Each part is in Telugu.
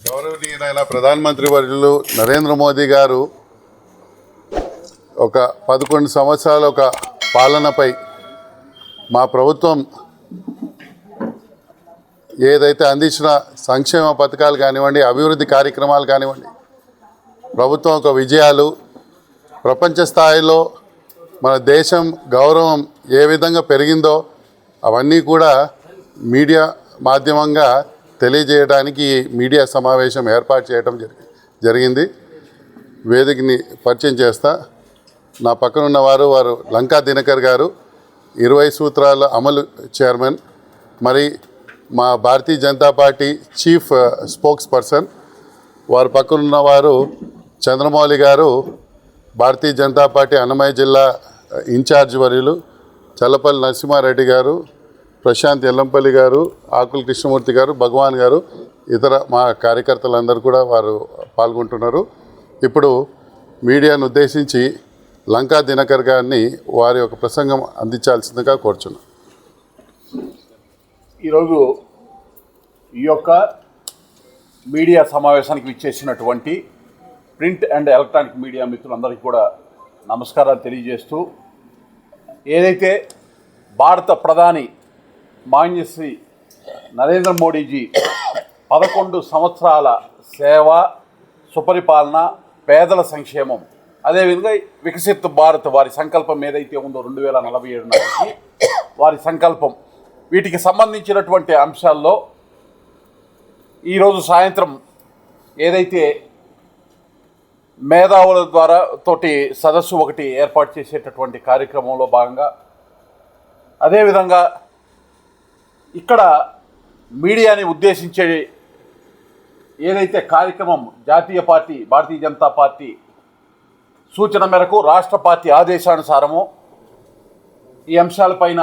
గౌరవనీయులైన ప్రధానమంత్రి వర్యులు నరేంద్ర మోదీ గారు ఒక 11 సంవత్సరాల ఒక పాలనపై మా ప్రభుత్వం ఏదైతే అందించిన సంక్షేమ పథకాలు కానివ్వండి, అభివృద్ధి కార్యక్రమాలు కానివ్వండి, ప్రభుత్వం ఒక విజయాలు, ప్రపంచ స్థాయిలో మన దేశం గౌరవం ఏ విధంగా పెరిగిందో అవన్నీ కూడా మీడియా మాధ్యమంగా తెలియజేయడానికి మీడియా సమావేశం ఏర్పాటు చేయడం జరిగింది. వేదికని పరిచయం చేస్తా. నా పక్కన ఉన్నవారు లంకా దినకర్ గారు, 20 సూత్రాల అమలు చైర్మన్, మరి మా Bharatiya Janata party chief spokesperson. వారి పక్కన ఉన్నవారు చంద్రమౌళి గారు, భారతీయ జనతా పార్టీ అన్నమయ్య జిల్లా ఇన్ఛార్జ్ వర్యులు, చల్లపల్లి నరసింహారెడ్డి గారు, ప్రశాంత్ ఎల్లంపల్లి గారు, ఆకుల కృష్ణమూర్తి గారు, భగవాన్ గారు, ఇతర మా కార్యకర్తలందరూ కూడా వారు పాల్గొంటున్నారు. ఇప్పుడు మీడియాను ఉద్దేశించి లంకా దినకర్ గారిని వారి యొక్క ప్రసంగం అందించాల్సిందిగా కోరుచున్నాను. ఈరోజు ఈ యొక్క మీడియా సమావేశానికి విచ్చేసినటువంటి ప్రింట్ అండ్ ఎలక్ట్రానిక్ మీడియా మిత్రులందరికీ కూడా నమస్కారాలు తెలియజేస్తూ, ఏదైతే భారత ప్రధాని మాన్యశ్రీ నరేంద్ర మోడీజీ 11 సంవత్సరాల సేవ, సుపరిపాలన, పేదల సంక్షేమం, అదేవిధంగా వికసిత్ భారత్ వారి సంకల్పం ఏదైతే ఉందో 2047 నాటికి వారి సంకల్పం, వీటికి సంబంధించినటువంటి అంశాల్లో ఈరోజు సాయంత్రం ఏదైతే మేధావుల ద్వారా తోటి సదస్సు ఒకటి ఏర్పాటు చేసేటటువంటి కార్యక్రమంలో భాగంగా, అదేవిధంగా ఇక్కడ మీడియాని ఉద్దేశించే ఏదైతే కార్యక్రమం జాతీయ పార్టీ భారతీయ జనతా పార్టీ సూచన మేరకు రాష్ట్ర పార్టీ ఆదేశానుసారము ఈ అంశాలపైన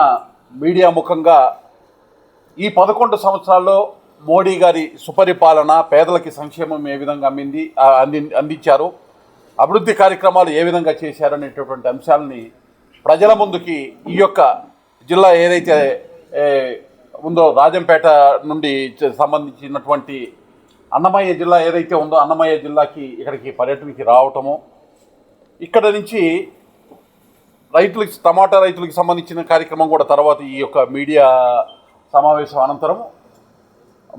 మీడియా ముఖంగా ఈ 11 సంవత్సరాల్లో మోడీ గారి సుపరిపాలన, పేదలకి సంక్షేమం ఏ విధంగా అందించారు, అభివృద్ధి కార్యక్రమాలు ఏ విధంగా చేశారనేటటువంటి అంశాలని ప్రజల ముందుకి ఈ యొక్క జిల్లా ఏదైతే ఉందో రాజంపేట నుండి సంబంధించినటువంటి అన్నమయ్య జిల్లా ఏదైతే ఉందో అన్నమయ్య జిల్లాకి ఇక్కడికి పర్యటనకి రావటము, ఇక్కడ నుంచి టమాటా రైతులకు సంబంధించిన కార్యక్రమం కూడా తర్వాత ఈ యొక్క మీడియా సమావేశం అనంతరం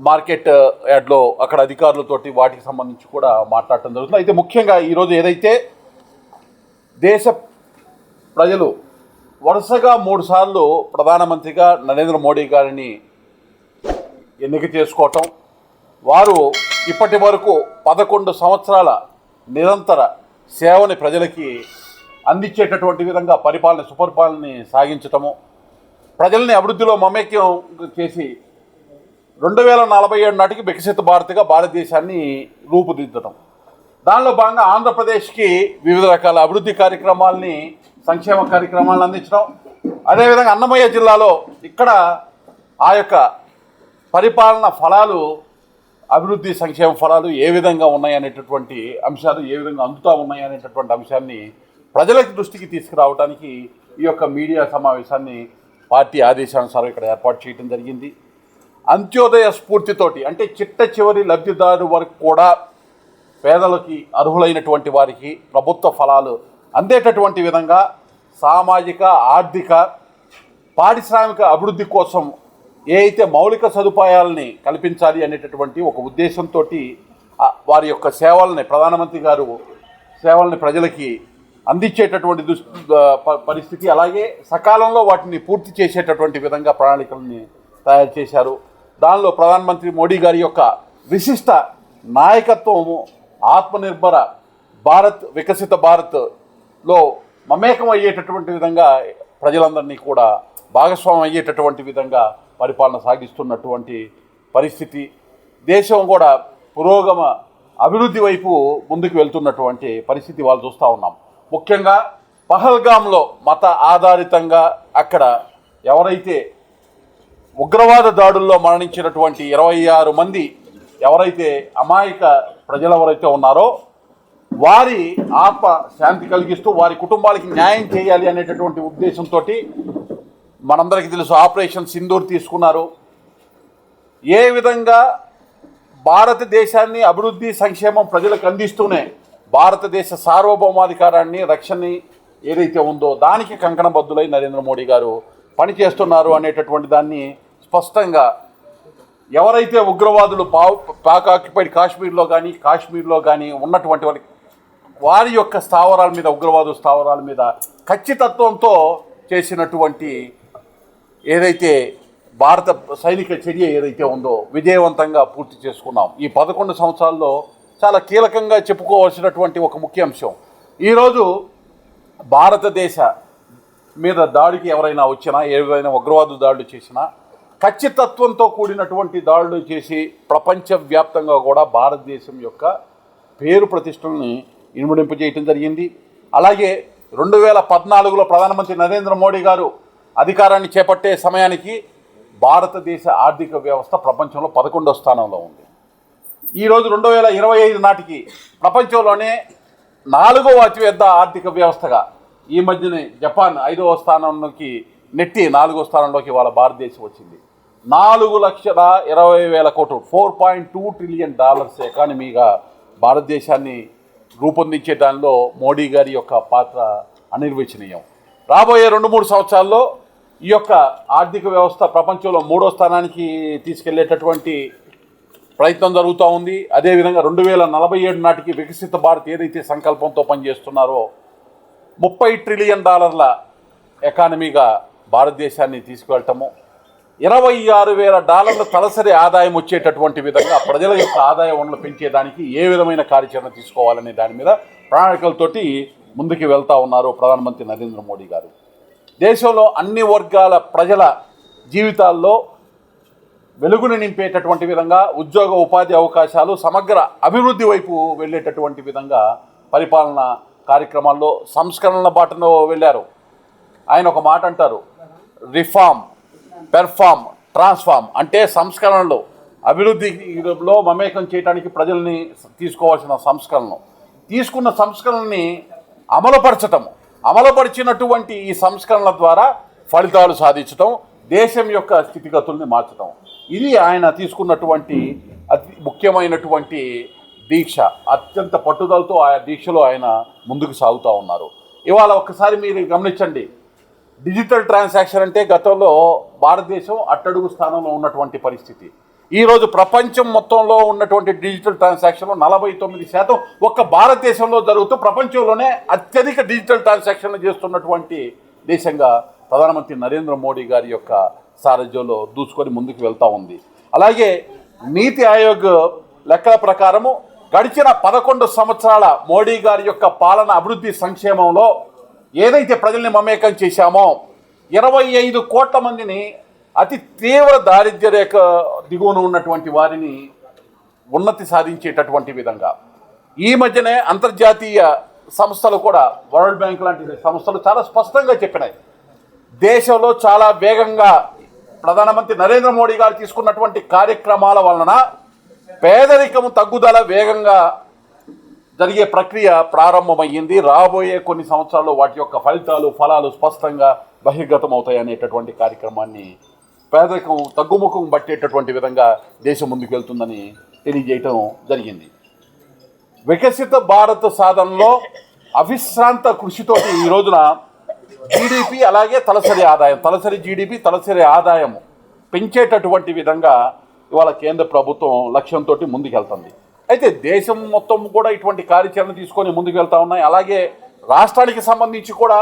మార్కెట్ యార్డ్లో అక్కడ అధికారులతోటి వాటికి సంబంధించి కూడా మాట్లాడటం జరుగుతుంది. అయితే ముఖ్యంగా ఈరోజు ఏదైతే దేశ ప్రజలు వరుసగా 3 సార్లు ప్రధానమంత్రిగా నరేంద్ర మోడీ గారిని ఎన్నిక చేసుకోవటం, వారు ఇప్పటి వరకు 11 సంవత్సరాల నిరంతర సేవని ప్రజలకి అందించేటటువంటి విధంగా సుపరిపాలనని సాగించటము, ప్రజల్ని అభివృద్ధిలో మమేక్యం చేసి 2047 నాటికి వికసిత భారత్గా భారతదేశాన్ని రూపుదిద్దటం, దానిలో భాగంగా ఆంధ్రప్రదేశ్కి వివిధ రకాల అభివృద్ధి కార్యక్రమాలని, సంక్షేమ కార్యక్రమాలను అందించడం, అదేవిధంగా అన్నమయ్య జిల్లాలో ఇక్కడ ఆ యొక్క పరిపాలన ఫలాలు, అభివృద్ధి సంక్షేమ ఫలాలు ఏ విధంగా ఉన్నాయనేటటువంటి అంశాలు, ఏ విధంగా అందుతూ ఉన్నాయనేటటువంటి అంశాన్ని ప్రజల దృష్టికి తీసుకురావడానికి ఈ యొక్క మీడియా సమావేశాన్ని పార్టీ ఆదేశానుసారం ఇక్కడ ఏర్పాటు చేయడం జరిగింది. అంత్యోదయ స్ఫూర్తితోటి, అంటే చిట్ట చివరి లబ్ధిదారు వరకు కూడా పేదలకి, అర్హులైనటువంటి వారికి ప్రభుత్వ ఫలాలు అందేటటువంటి విధంగా సామాజిక, ఆర్థిక, పారిశ్రామిక అభివృద్ధి కోసం ఏ అయితే మౌలిక సదుపాయాలని కల్పించాలి అనేటటువంటి ఒక ఉద్దేశంతో వారి యొక్క సేవల్ని, ప్రధానమంత్రి గారు సేవల్ని ప్రజలకి అందించేటటువంటి పరిస్థితి, అలాగే సకాలంలో వాటిని పూర్తి చేసేటటువంటి విధంగా ప్రణాళికల్ని తయారు చేశారు. దానిలో ప్రధానమంత్రి మోడీ గారి యొక్క విశిష్ట నాయకత్వము, ఆత్మనిర్భర భారత్, వికసిత భారత్లో మమేకం అయ్యేటటువంటి విధంగా ప్రజలందరినీ కూడా భాగస్వామ్యం అయ్యేటటువంటి విధంగా పరిపాలన సాగిస్తున్నటువంటి పరిస్థితి, దేశం కూడా పురోగమ అభివృద్ధి వైపు ముందుకు వెళ్తున్నటువంటి పరిస్థితి వాళ్ళు చూస్తూ ఉన్నాం. ముఖ్యంగా పహల్గామ్లో మత ఆధారితంగా అక్కడ ఎవరైతే ఉగ్రవాద దాడుల్లో మరణించినటువంటి 26 మంది ఎవరైతే అమాయక ప్రజలు ఎవరైతే ఉన్నారో వారి ఆత్మ శాంతి కలిగిస్తూ వారి కుటుంబాలకి న్యాయం చేయాలి అనేటటువంటి ఉద్దేశంతో మనందరికీ తెలుసు ఆపరేషన్ సింధూర్ తీసుకున్నారు. ఏ విధంగా భారతదేశాన్ని అభివృద్ధి సంక్షేమం ప్రజలకు అందిస్తూనే భారతదేశ సార్వభౌమాధికారాన్ని రక్షణని ఏదైతే ఉందో దానికి కంకణబద్ధులై నరేంద్ర మోడీ గారు పనిచేస్తున్నారు అనేటటువంటి దాన్ని స్పష్టంగా ఎవరైతే ఉగ్రవాదులు పాక్ ఆక్యుపైడ్ కాశ్మీర్లో కానీ ఉన్నటువంటి వారి యొక్క స్థావరాల మీద ఉగ్రవాదు స్థావరాల మీద ఖచ్చితత్వంతో చేసినటువంటి ఏదైతే భారత సైనిక చర్య ఏదైతే ఉందో విజయవంతంగా పూర్తి చేసుకున్నాం. ఈ 11 సంవత్సరాల్లో చాలా కీలకంగా చెప్పుకోవాల్సినటువంటి ఒక ముఖ్య అంశం, ఈరోజు భారతదేశ మీద దాడికి ఎవరైనా వచ్చినా, ఏవైనా ఉగ్రవాద దాడులు చేసినా ఖచ్చితత్వంతో కూడినటువంటి దాడులు చేసి ప్రపంచవ్యాప్తంగా కూడా భారతదేశం యొక్క పేరు ప్రతిష్టలని ఇనుమడింపజేయటం జరిగింది. అలాగే 2014లో ప్రధానమంత్రి నరేంద్ర మోడీ గారు అధికారాన్ని చేపట్టే సమయానికి భారతదేశ ఆర్థిక వ్యవస్థ ప్రపంచంలో 11వ స్థానంలో ఉంది. ఈరోజు 2025 నాటికి ప్రపంచంలోనే 4వ అతిపెద్ద ఆర్థిక వ్యవస్థగా, ఈ మధ్యనే జపాన్ 5వ స్థానంలోకి నెట్టి 4వ స్థానంలోకి వాళ్ళ భారతదేశం వచ్చింది. 4,20,000 కోట్లు $4.2 ట్రిలియన్ ఎకానమీగా భారతదేశాన్ని రూపొందించే దానిలో మోడీ గారి యొక్క పాత్ర అనిర్వచనీయం. రాబోయే 2-3 సంవత్సరాల్లో ఈ యొక్క ఆర్థిక వ్యవస్థ ప్రపంచంలో 3వ స్థానానికి తీసుకెళ్లేటటువంటి ప్రయత్నం జరుగుతూ ఉంది. అదేవిధంగా 2047 నాటికి వికసిత భారత్ ఏదైతే సంకల్పంతో పనిచేస్తున్నారో $30 ట్రిలియన్ ఎకానమీగా భారతదేశాన్ని తీసుకువెళ్ళటము, $26,000 తలసరి ఆదాయం వచ్చేటటువంటి విధంగా ప్రజల యొక్క ఆదాయ వనరులు పెంచేదానికి ఏ విధమైన కార్యాచరణ తీసుకోవాలనే దాని మీద ప్రణాళికలతోటి ముందుకు వెళ్తూ ఉన్నారు ప్రధానమంత్రి నరేంద్ర మోడీ గారు. దేశంలో అన్ని వర్గాల ప్రజల జీవితాల్లో వెలుగుని నింపేటటువంటి విధంగా ఉద్యోగ ఉపాధి అవకాశాలు సమగ్ర అభివృద్ధి వైపు వెళ్ళేటటువంటి విధంగా పరిపాలన కార్యక్రమాల్లో సంస్కరణల బాటలో వెళ్ళారు. ఆయన ఒక మాట అంటారు, రిఫార్మ్, పెర్ఫార్మ్, ట్రాన్స్ఫార్మ్. అంటే సంస్కరణలు అభివృద్ధిలో మమేకం చేయడానికి ప్రజల్ని తీసుకోవాల్సిన సంస్కరణలు, తీసుకున్న సంస్కరణల్ని అమలుపరిచినటువంటి ఈ సంస్కరణల ద్వారా ఫలితాలు సాధించడం, దేశం యొక్క స్థితిగతుల్ని మార్చడం, ఇది ఆయన తీసుకున్నటువంటి అతి ముఖ్యమైనటువంటి దీక్ష. అత్యంత పట్టుదలతో ఆ దీక్షలో ఆయన ముందుకు సాగుతూ ఉన్నారు. ఇవాళ ఒక్కసారి మీరు గమనించండి, డిజిటల్ ట్రాన్సాక్షన్ అంటే గతంలో భారతదేశం అట్టడుగు స్థానంలో ఉన్నటువంటి పరిస్థితి. ఈరోజు ప్రపంచం మొత్తంలో ఉన్నటువంటి డిజిటల్ ట్రాన్సాక్షన్లో 49% ఒక్క భారతదేశంలో జరుగుతూ ప్రపంచంలోనే అత్యధిక డిజిటల్ ట్రాన్సాక్షన్లు చేస్తున్నటువంటి దేశంగా ప్రధానమంత్రి నరేంద్ర మోడీ గారి యొక్క సారథ్యంలో దూసుకొని ముందుకు వెళ్తూ ఉంది. అలాగే నీతి ఆయోగ్ లెక్కల ప్రకారము గడిచిన 11 సంవత్సరాల మోడీ గారి యొక్క పాలన అభివృద్ధి సంక్షేమంలో ఏదైతే ప్రజల్ని మమేకం చేశామో 25 కోట్ల మందిని అతి తీవ్ర దారిద్ర్య రేఖ దిగువన ఉన్నటువంటి వారిని ఉన్నతి సాధించేటటువంటి విధంగా ఈ మధ్యనే అంతర్జాతీయ సంస్థలు కూడా, వరల్డ్ బ్యాంక్ లాంటి సంస్థలు చాలా స్పష్టంగా చెప్పినాయి, దేశంలో చాలా వేగంగా ప్రధానమంత్రి నరేంద్ర మోడీ గారు తీసుకున్నటువంటి కార్యక్రమాల వలన పేదరికము తగ్గుదల వేగంగా జరిగే ప్రక్రియ ప్రారంభమయ్యింది. రాబోయే కొన్ని సంవత్సరాల్లో వాటి యొక్క ఫలాలు స్పష్టంగా బహిర్గతం అవుతాయి అనేటటువంటి కార్యక్రమాన్ని, పేదరికం తగ్గుముఖం పట్టేటటువంటి విధంగా దేశం ముందుకు వెళ్తుందని తెలియజేయటం జరిగింది. వికసిత భారత్ సాధనలో అవిశ్రాంత కృషితోటి ఈ రోజున జీడిపి అలాగే తలసరి జీడిపి తలసరి ఆదాయం పెంచేటటువంటి విధంగా ఇవాళ కేంద్ర ప్రభుత్వం లక్ష్యంతో ముందుకెళ్తుంది. అయితే దేశం మొత్తం కూడా ఇటువంటి కార్యాచరణ తీసుకొని ముందుకు వెళ్తూ ఉన్నాయి. అలాగే రాష్ట్రానికి సంబంధించి కూడా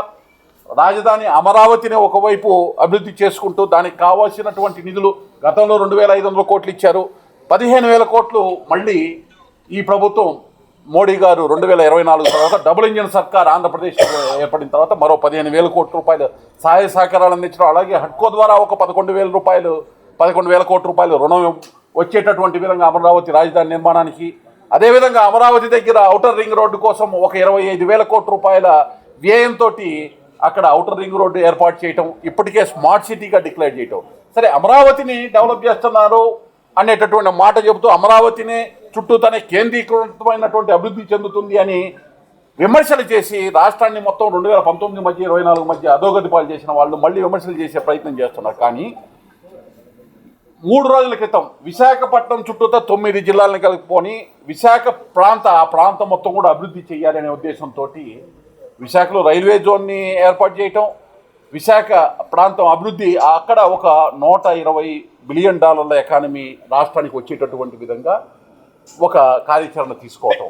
రాజధాని అమరావతిని ఒకవైపు అభివృద్ధి చేసుకుంటూ దానికి కావాల్సినటువంటి నిధులు గతంలో 2,500 కోట్లు ఇచ్చారు. 15,000 కోట్లు మళ్ళీ ఈ ప్రభుత్వం మోడీ గారు 2024 తర్వాత డబుల్ ఇంజిన్ సర్కార్ ఆంధ్రప్రదేశ్ ఏర్పడిన తర్వాత మరో 15,000 కోట్ల రూపాయలు సహాయ సహకారాలు అందించడం, అలాగే హడ్కో ద్వారా ఒక 11,000 కోట్ల రూపాయలు రుణం వచ్చేటటువంటి విధంగా అమరావతి రాజధాని నిర్మాణానికి, అదేవిధంగా అమరావతి దగ్గర ఔటర్ రింగ్ రోడ్డు కోసం ఒక 25,000 కోట్ల రూపాయల వ్యయంతో అక్కడ ఔటర్ రింగ్ రోడ్డు ఏర్పాటు చేయటం, ఇప్పటికే స్మార్ట్ సిటీగా డిక్లేర్ చేయటం. సరే, అమరావతిని డెవలప్ చేస్తున్నారు అనేటటువంటి మాట చెబుతూ అమరావతిని చుట్టూ తనే కేంద్రీకృతమైనటువంటి అభివృద్ధి చెందుతుంది అని విమర్శలు చేసి రాష్ట్రాన్ని మొత్తం 2019 మధ్య 24 మధ్య అధోగతి పాలు చేసిన వాళ్ళు మళ్ళీ విమర్శలు చేసే ప్రయత్నం చేస్తున్నారు. కానీ 3 రోజుల క్రితం విశాఖపట్నం చుట్టూతో 9 జిల్లాలను కలుపుకొని విశాఖ ఆ ప్రాంతం మొత్తం కూడా అభివృద్ధి చేయాలనే ఉద్దేశంతో విశాఖలో రైల్వే జోన్ని ఏర్పాటు చేయటం, విశాఖ ప్రాంతం అభివృద్ధి అక్కడ ఒక $120 బిలియన్ ఎకానమీ రాష్ట్రానికి వచ్చేటటువంటి విధంగా ఒక కార్యాచరణ తీసుకోవటం,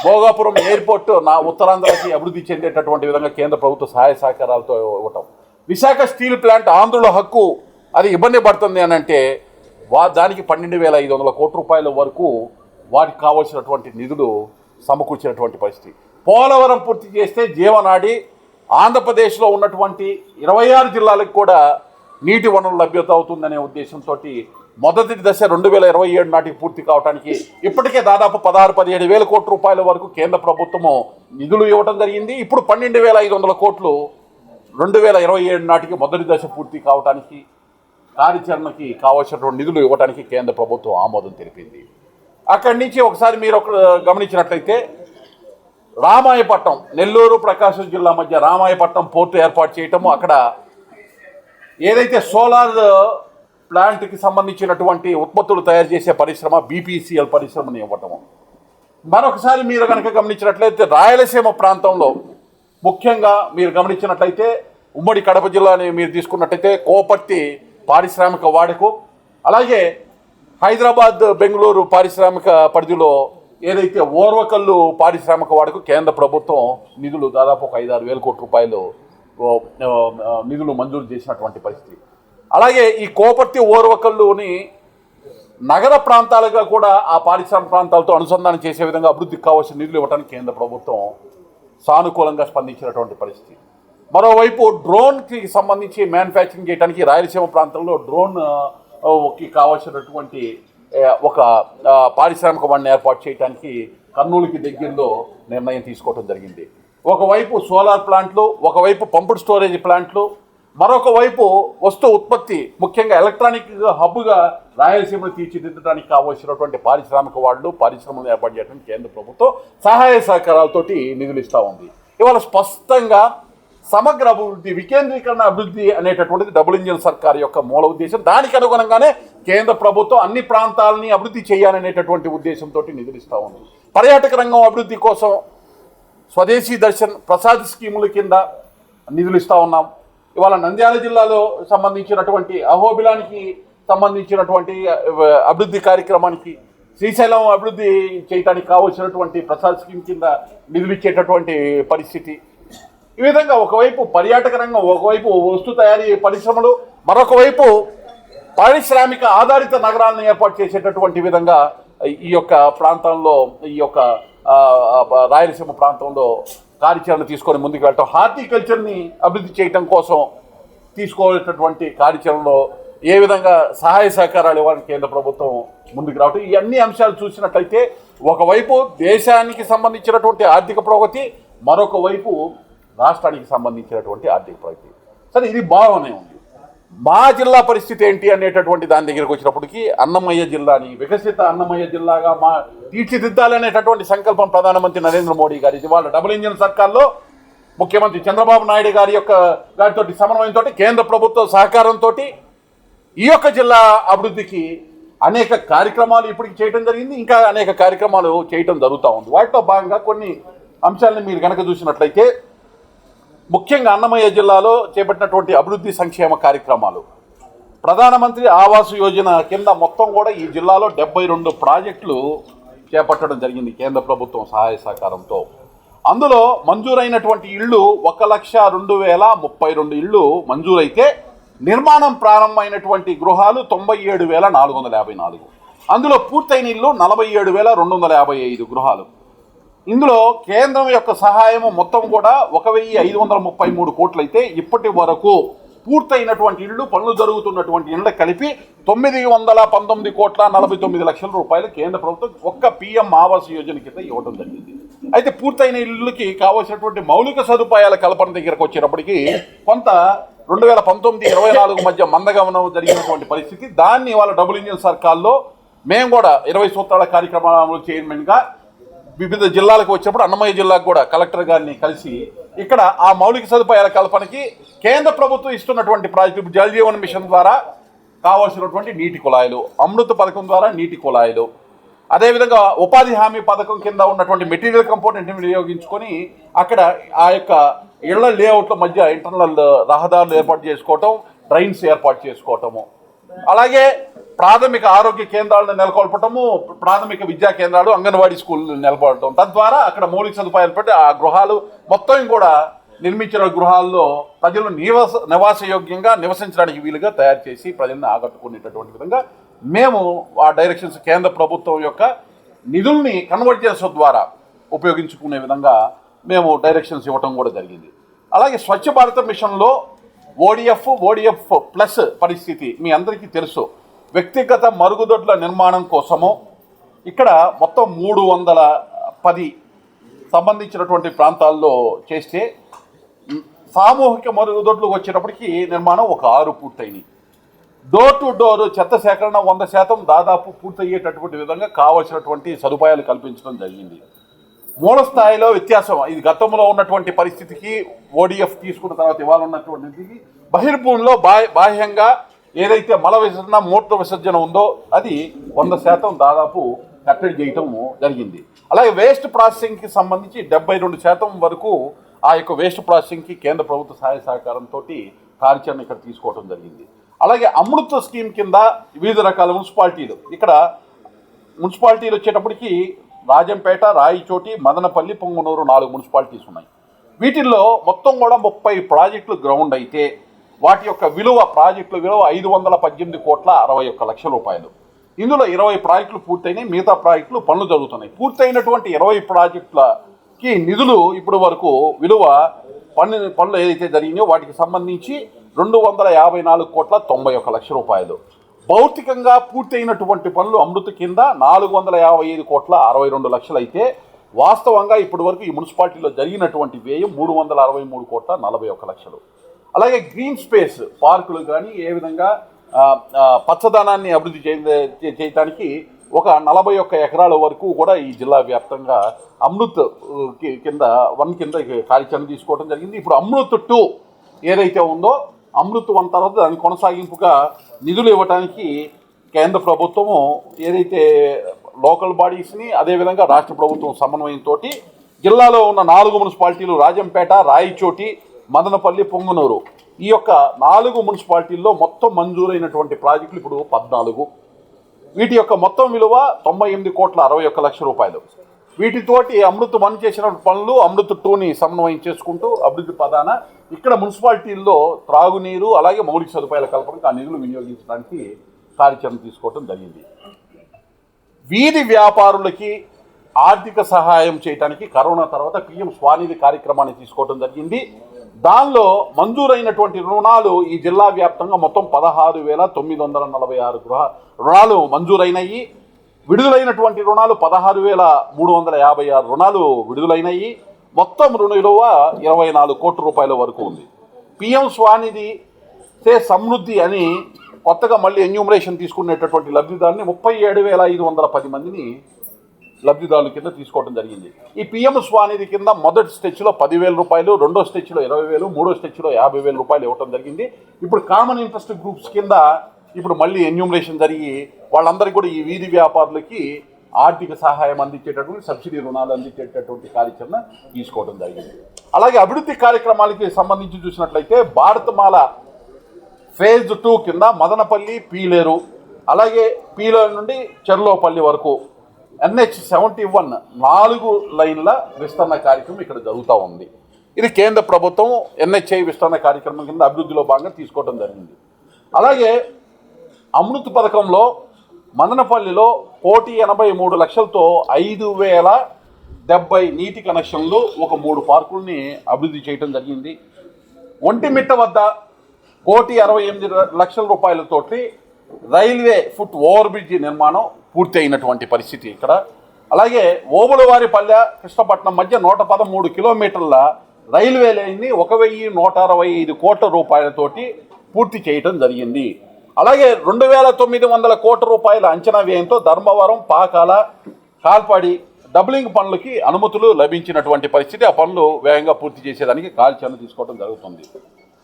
భోగాపురం ఎయిర్పోర్ట్ ఉత్తరాంధ్రకి అభివృద్ధి చెందేటటువంటి విధంగా కేంద్ర ప్రభుత్వ సహాయ సహకారాలతో ఇవ్వటం, విశాఖ స్టీల్ ప్లాంట్ ఆంధ్రుల హక్కు అది ఇబ్బంది పడుతుంది అని అంటే దానికి 12,500 కోట్ల రూపాయల వరకు వాటికి కావాల్సినటువంటి నిధులు సమకూర్చినటువంటి పరిస్థితి. పోలవరం పూర్తి చేస్తే జీవనాడి ఆంధ్రప్రదేశ్లో ఉన్నటువంటి 26 జిల్లాలకు కూడా నీటి వనరులు లభ్యత అవుతుందనే ఉద్దేశంతో మొదటి దశ 2027 నాటికి పూర్తి కావడానికి ఇప్పటికే దాదాపు 16-17 వేల కోట్ల రూపాయల వరకు కేంద్ర ప్రభుత్వము నిధులు ఇవ్వడం జరిగింది. ఇప్పుడు 12,500 కోట్లు 2027 నాటికి మొదటి దశ పూర్తి కావడానికి కార్యాచరణకి కావాల్సినటువంటి నిధులు ఇవ్వడానికి కేంద్ర ప్రభుత్వం ఆమోదం తెలిపింది. అక్కడి నుంచి ఒకసారి మీరు గమనించినట్లయితే రామాయపట్నం, నెల్లూరు ప్రకాశం జిల్లా మధ్య రామాయపట్నం పోర్టు ఏర్పాటు చేయటము, అక్కడ ఏదైతే సోలార్ ప్లాంట్కి సంబంధించినటువంటి ఉత్పత్తులు తయారు చేసే పరిశ్రమ బీపీసీఎల్ పరిశ్రమని ఇవ్వటము. మరొకసారి మీరు కనుక గమనించినట్లయితే రాయలసీమ ప్రాంతంలో ముఖ్యంగా మీరు గమనించినట్లయితే ఉమ్మడి కడప జిల్లాని మీరు తీసుకున్నట్లయితే కోపర్తి పారిశ్రామిక వాడకు, అలాగే హైదరాబాద్ బెంగళూరు పారిశ్రామిక పరిధిలో ఏదైతే ఓర్వకల్లు పారిశ్రామిక వాడకు కేంద్ర ప్రభుత్వం నిధులు దాదాపు ఒక 5-6 వేల కోట్ల రూపాయలు నిధులు మంజూరు చేసినటువంటి పరిస్థితి. అలాగే ఈ కోపర్తి ఓర్వకల్లుని నగర ప్రాంతాలుగా కూడా ఆ పారిశ్రామిక ప్రాంతాలతో అనుసంధానం చేసే విధంగా అభివృద్ధికి కావాల్సిన నిధులు ఇవ్వడానికి కేంద్ర ప్రభుత్వం సానుకూలంగా స్పందించినటువంటి పరిస్థితి. మరోవైపు డ్రోన్కి సంబంధించి మ్యానుఫ్యాక్చరింగ్ చేయడానికి రాయలసీమ ప్రాంతంలో డ్రోన్కి కావాల్సినటువంటి ఒక పారిశ్రామిక వాడిని ఏర్పాటు చేయడానికి కర్నూలుకి దగ్గరలో నిర్ణయం తీసుకోవడం జరిగింది. ఒకవైపు సోలార్ ప్లాంట్లు, ఒకవైపు పంపుడ్ స్టోరేజ్ ప్లాంట్లు, మరొక వైపు వస్తు ఉత్పత్తి ముఖ్యంగా ఎలక్ట్రానిక్ హబ్గా రాయలసీమను తీర్చిదిద్దడానికి కావాల్సినటువంటి పారిశ్రామిక వాళ్ళు పరిశ్రమలు ఏర్పాటు చేయడానికి కేంద్ర ప్రభుత్వం సహాయ సహకారాలతోటి నిధులు ఇస్తూ ఉంది. ఇవాళ స్పష్టంగా సమగ్ర అభివృద్ధి, వికేంద్రీకరణ అభివృద్ధి అనేటటువంటిది డబుల్ ఇంజిన్ సర్కార్ యొక్క మూల ఉద్దేశం. దానికి అనుగుణంగానే కేంద్ర ప్రభుత్వం అన్ని ప్రాంతాలని అభివృద్ధి చేయాలనేటటువంటి ఉద్దేశంతో నిధులు ఇస్తూ ఉంది. పర్యాటక రంగం అభివృద్ధి కోసం స్వదేశీ దర్శన్ ప్రసాద్ స్కీముల కింద నిధులు ఇస్తూ ఉన్నాం. ఇవాళ నంద్యాల జిల్లాలో సంబంధించినటువంటి అహోబిలానికి సంబంధించినటువంటి అభివృద్ధి కార్యక్రమానికి, శ్రీశైలం అభివృద్ధి చేయడానికి కావలసినటువంటి ప్రసాద్ స్కీమ్ కింద నిధులు ఇచ్చేటటువంటి పరిస్థితి. ఈ విధంగా ఒకవైపు పర్యాటక రంగం, ఒకవైపు వస్తు తయారీ పరిశ్రమలు, మరొక వైపు పారిశ్రామిక ఆధారిత నగరాలను ఏర్పాటు చేసేటటువంటి విధంగా ఈ యొక్క ప్రాంతంలో, ఈ యొక్క రాయలసీమ ప్రాంతంలో కార్యాచరణ తీసుకొని ముందుకు వెళ్ళటం, హార్టికల్చర్ని అభివృద్ధి చేయటం కోసం తీసుకోవాల్సినటువంటి కార్యాచరణలో ఏ విధంగా సహాయ సహకారాలు ఇవ్వాలని కేంద్ర ప్రభుత్వం ముందుకు రావటం, ఈ అన్ని అంశాలు చూసినట్లయితే ఒకవైపు దేశానికి సంబంధించినటువంటి ఆర్థిక ప్రగతి, మరొక వైపు రాష్ట్రానికి సంబంధించినటువంటి ఆర్థిక ప్రగతి. సరే, ఇది బాగానే ఉంది. మా జిల్లా పరిస్థితి ఏంటి అనేటటువంటి దాని దగ్గరికి వచ్చినప్పటికీ అన్నమయ్య జిల్లాని వికసిత అన్నమయ్య జిల్లాగా తీర్చిదిద్దాలనేటటువంటి సంకల్పం ప్రధానమంత్రి నరేంద్ర మోడీ గారి ఇవాళ డబుల్ ఇంజిన్ సర్కార్లో ముఖ్యమంత్రి చంద్రబాబు నాయుడు గారితో సమన్వయంతో కేంద్ర ప్రభుత్వ సహకారంతో ఈ యొక్క జిల్లా అభివృద్ధికి అనేక కార్యక్రమాలు ఇప్పటికి చేయడం జరిగింది. ఇంకా అనేక కార్యక్రమాలు చేయడం జరుగుతూ ఉంది. వాటిలో భాగంగా కొన్ని అంశాలను మీరు కనుక చూసినట్లయితే ముఖ్యంగా అన్నమయ్య జిల్లాలో చేపట్టినటువంటి అభివృద్ధి సంక్షేమ కార్యక్రమాలు, ప్రధానమంత్రి ఆవాస్ యోజన కింద మొత్తం కూడా ఈ జిల్లాలో 72 ప్రాజెక్టులు చేపట్టడం జరిగింది కేంద్ర ప్రభుత్వం సహాయ సహకారంతో. అందులో మంజూరైనటువంటి ఇళ్ళు 1,02,032 ఇళ్ళు మంజూరైతే నిర్మాణం ప్రారంభమైనటువంటి గృహాలు 97,454. అందులో పూర్తయిన ఇళ్ళు 47,255 గృహాలు. ఇందులో కేంద్రం యొక్క సహాయం మొత్తం కూడా 1,533 కోట్లు అయితే ఇప్పటి వరకు పూర్తయినటువంటి ఇళ్ళు, పనులు జరుగుతున్నటువంటి ఇళ్ళ కలిపి 919,49 రూపాయలు కేంద్ర ప్రభుత్వం ఒక్క పిఎం ఆవాస్ యోజన కింద ఇవ్వడం జరిగింది. అయితే పూర్తయిన ఇళ్ళకి కావాల్సినటువంటి మౌలిక సదుపాయాల కల్పన దగ్గరకు వచ్చేటప్పటికి కొంత 2019-24 మధ్య మందగమనం జరిగినటువంటి పరిస్థితి. దాన్ని వాళ్ళ డబుల్ ఇంజిన్ సర్కార్లో మేము కూడా 20 సూత్రాల కార్యక్రమాలు చైర్మన్గా వివిధ జిల్లాలకు వచ్చినప్పుడు అన్నమయ్య జిల్లాకు కూడా కలెక్టర్ గారిని కలిసి ఇక్కడ ఆ మౌలిక సదుపాయాల కల్పనకి కేంద్ర ప్రభుత్వం ఇస్తున్నటువంటి ప్రాజెక్టు జల్ జీవన్ మిషన్ ద్వారా కావాల్సినటువంటి నీటి కుళాయిలు, అమృత పథకం ద్వారా నీటి కుళాయిలు, అదేవిధంగా ఉపాధి హామీ పథకం కింద ఉన్నటువంటి మెటీరియల్ కంపోనెంట్ని వినియోగించుకొని అక్కడ ఆ యొక్క ఇళ్ల లేఅవుట్ల మధ్య ఇంటర్నల్ రహదారులు ఏర్పాటు చేసుకోవటం, డ్రైన్స్ ఏర్పాటు చేసుకోవటము, అలాగే ప్రాథమిక ఆరోగ్య కేంద్రాలను నెలకొల్పటము, ప్రాథమిక విద్యా కేంద్రాలు, అంగన్వాడీ స్కూళ్ళు నెలకొల్పటం, తద్వారా అక్కడ మౌలిక సదుపాయాలు పెట్టి ఆ గృహాలు మొత్తం కూడా నిర్మించిన గృహాల్లో ప్రజలు నివాసయోగ్యంగా నివసించడానికి వీలుగా తయారు చేసి ప్రజల్ని ఆకట్టుకునేటటువంటి విధంగా మేము ఆ డైరెక్షన్స్ కేంద్ర ప్రభుత్వం యొక్క నిధుల్ని కన్వర్జెన్స్ ద్వారా ఉపయోగించుకునే విధంగా మేము డైరెక్షన్స్ ఇవ్వటం కూడా జరిగింది. అలాగే స్వచ్ఛ భారత మిషన్లో ఓడిఎఫ్ ప్లస్ పరిస్థితి మీ అందరికీ తెలుసు. వ్యక్తిగత మరుగుదొడ్ల నిర్మాణం కోసము ఇక్కడ మొత్తం 310 సంబంధించినటువంటి ప్రాంతాల్లో చేస్తే సామూహిక మరుగుదొడ్లు వచ్చేటప్పటికి నిర్మాణం ఒక 6 పూర్తయినాయి. డోర్ టు డోర్ చెత్త సేకరణ 100% దాదాపు పూర్తయ్యేటటువంటి విధంగా కావాల్సినటువంటి సదుపాయాలు కల్పించడం జరిగింది. మూల స్థాయిలో వ్యత్యాసం ఇది గతంలో ఉన్నటువంటి పరిస్థితికి ఓడిఎఫ్ తీసుకున్న తర్వాత ఇవాళ ఉన్నటువంటిది బహిర్భూమిలో బాహ్యంగా ఏదైతే మల విసర్జన మూత్ర విసర్జన ఉందో అది 100% దాదాపు కట్టడి చేయటం జరిగింది. అలాగే వేస్ట్ ప్రాసెసింగ్కి సంబంధించి 72% వరకు ఆ యొక్క వేస్ట్ ప్రాసెసింగ్కి కేంద్ర ప్రభుత్వ సహాయ సహకారంతో కార్యాచరణ ఇక్కడ తీసుకోవడం జరిగింది. అలాగే అమృత స్కీమ్ కింద వివిధ రకాల మున్సిపాలిటీలు ఇక్కడ మున్సిపాలిటీలు వచ్చేటప్పటికి రాజంపేట, రాయచోటి, మదనపల్లి, పొంగనూరు 4 మున్సిపాలిటీస్ ఉన్నాయి. వీటిల్లో మొత్తం కూడా 30 ప్రాజెక్టులు గ్రౌండ్ అయితే వాటి యొక్క ప్రాజెక్టుల విలువ 518,61 లక్షలు. ఇందులో 20 ప్రాజెక్టులు పూర్తయినాయి, మిగతా ప్రాజెక్టులు పనులు జరుగుతున్నాయి. పూర్తయినటువంటి 20 ప్రాజెక్టులకి నిధులు ఇప్పటి వరకు విలువ పనులు ఏదైతే జరిగినాయో వాటికి సంబంధించి 254,91 లక్షలు. భౌతికంగా పూర్తయినటువంటి పనులు అమృత కింద 455,62 లక్షలు అయితే వాస్తవంగా ఇప్పటి వరకు ఈ మున్సిపాలిటీలో జరిగినటువంటి వ్యయం 363,41 లక్షలు. అలాగే గ్రీన్ స్పేస్ పార్కులు కానీ ఏ విధంగా పచ్చదనాన్ని అభివృద్ధి చేయడానికి ఒక 41 ఎకరాల వరకు కూడా ఈ జిల్లా వ్యాప్తంగా అమృత్ కింద 1 కింద కార్యాచరణ తీసుకోవడం జరిగింది. ఇప్పుడు అమృత్ 2 ఏదైతే ఉందో అమృత్ 1 తర్వాత దాని కొనసాగింపుగా నిధులు ఇవ్వడానికి కేంద్ర ప్రభుత్వము ఏదైతే లోకల్ బాడీస్ని అదేవిధంగా రాష్ట్ర ప్రభుత్వం సమన్వయంతో జిల్లాలో ఉన్న 4 మున్సిపాలిటీలు రాజంపేట, రాయచోటి, మదనపల్లి, పొంగనూరు ఈ యొక్క 4 మున్సిపాలిటీల్లో మొత్తం మంజూరైనటువంటి ప్రాజెక్టులు ఇప్పుడు 14. వీటి యొక్క మొత్తం విలువ 98,61 లక్షలు. వీటితోటి అమృత్ 1 చేసిన పనులు అమృత్ 2ని సమన్వయం చేసుకుంటూ అభివృద్ధి ప్రధాన ఇక్కడ మున్సిపాలిటీల్లో త్రాగునీరు అలాగే మౌలిక సదుపాయాల కల్పనకు ఆ నిధులు వినియోగించడానికి కార్యాచరణ తీసుకోవడం జరిగింది. వీధి వ్యాపారులకి ఆర్థిక సహాయం చేయడానికి కరోనా తర్వాత PM స్వానిధి కార్యక్రమాన్ని తీసుకోవడం జరిగింది. దానిలో మంజూరైనటువంటి రుణాలు ఈ జిల్లా వ్యాప్తంగా మొత్తం 16,946 రుణాలు మంజూరైనవి. విడుదలైనటువంటి రుణాలు 16,356 రుణాలు విడుదలైనవి. మొత్తం రుణ విలువ 24 కోట్ల రూపాయల వరకు ఉంది. PM స్వానిధి సే సమృద్ధి అని కొత్తగా మళ్ళీ ఎన్యూమరేషన్ తీసుకునేటటువంటి లబ్ధిదారుని 37,510 మందిని లబ్ధిదారుల కింద తీసుకోవడం జరిగింది. ఈ PM స్వానిధి కింద మొదటి స్టెచ్లో 10,000 రూపాయలు, రెండో స్టెచ్లో 20,000, మూడో స్టెచ్లో 50,000 రూపాయలు ఇవ్వడం జరిగింది. ఇప్పుడు కామన్ ఇంట్రెస్ట్ గ్రూప్స్ కింద ఇప్పుడు మళ్ళీ ఎన్యూమరేషన్ జరిగి వాళ్ళందరికీ కూడా ఈ వీధి వ్యాపారులకి ఆర్థిక సహాయం అందించేటటువంటి సబ్సిడీ రుణాలు అందించేటటువంటి కార్యాచరణ తీసుకోవడం జరిగింది. అలాగే అభివృద్ధి కార్యక్రమాలకి సంబంధించి చూసినట్లయితే భారతమాల ఫేజ్ 2 కింద మదనపల్లి, పీలేరు అలాగే పీలేరు నుండి చెర్లోపల్లి వరకు NH71 4 లైన్ల విస్తరణ కార్యక్రమం ఇక్కడ జరుగుతూ ఉంది. ఇది కేంద్ర ప్రభుత్వం NHI విస్తరణ కార్యక్రమం కింద అభివృద్ధిలో భాగంగా తీసుకోవడం జరిగింది. అలాగే అమృత్ పథకంలో మదనపల్లిలో 1,83 లక్షలతో 5,070 నీటి కనెక్షన్లు ఒక 3 పార్కుల్ని అభివృద్ధి చేయడం జరిగింది. ఒంటిమిట్ట వద్ద 1,68 లక్షల రూపాయలతోటి రైల్వే ఫుట్ ఓవర్ బ్రిడ్జి నిర్మాణం పూర్తి అయినటువంటి పరిస్థితి ఇక్కడ. అలాగే ఓబులవారిపల్లె కృష్ణపట్నం మధ్య 113 కిలోమీటర్ల రైల్వే లైన్ని 1,165 కోట్ల రూపాయలతోటి పూర్తి చేయడం జరిగింది. అలాగే 2,900 కోట్ల రూపాయల అంచనా వ్యయంతో ధర్మవరం, పాకాల, కాల్పాడి డబ్లింగ్ పనులకి అనుమతులు లభించినటువంటి పరిస్థితి. ఆ పనులు వేగంగా పూర్తి చేసేదానికి కార్యాచరణ తీసుకోవడం జరుగుతుంది.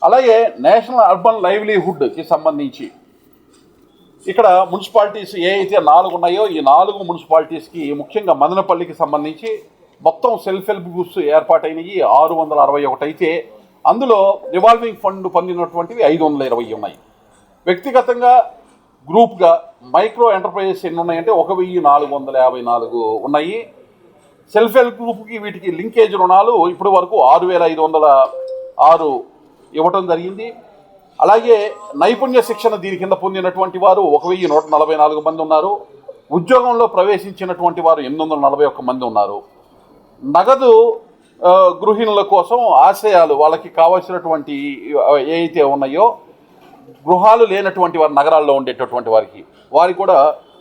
అలాగే నేషనల్ అర్బన్ లైవ్లీహుడ్కి సంబంధించి ఇక్కడ మున్సిపాలిటీస్ ఏ అయితే 4 ఉన్నాయో ఈ 4 మున్సిపాలిటీస్కి ముఖ్యంగా మదనపల్లికి సంబంధించి మొత్తం సెల్ఫ్ హెల్ప్ గ్రూప్స్ ఏర్పాటైనవి 661 అయితే అందులో రివాల్వింగ్ ఫండ్ పొందినటువంటివి 520 ఉన్నాయి. వ్యక్తిగతంగా గ్రూప్గా మైక్రో ఎంటర్ప్రైజెస్ ఎన్ని ఉన్నాయంటే 1454 ఉన్నాయి. సెల్ఫ్ హెల్ప్ గ్రూప్కి వీటికి లింకేజ్ రుణాలు ఇప్పటి వరకు 6506 ఇవ్వటం జరిగింది. అలాగే నైపుణ్య శిక్షణ దీని కింద పొందినటువంటి వారు 1144 మంది ఉన్నారు. ఉద్యోగంలో ప్రవేశించినటువంటి వారు 841 మంది ఉన్నారు. నగదు గృహిణుల కోసం ఆశ్రయాలు వాళ్ళకి కావాల్సినటువంటి ఏవైతే ఉన్నాయో గృహాలు లేనటువంటి వారు నగరాల్లో ఉండేటటువంటి వారికి కూడా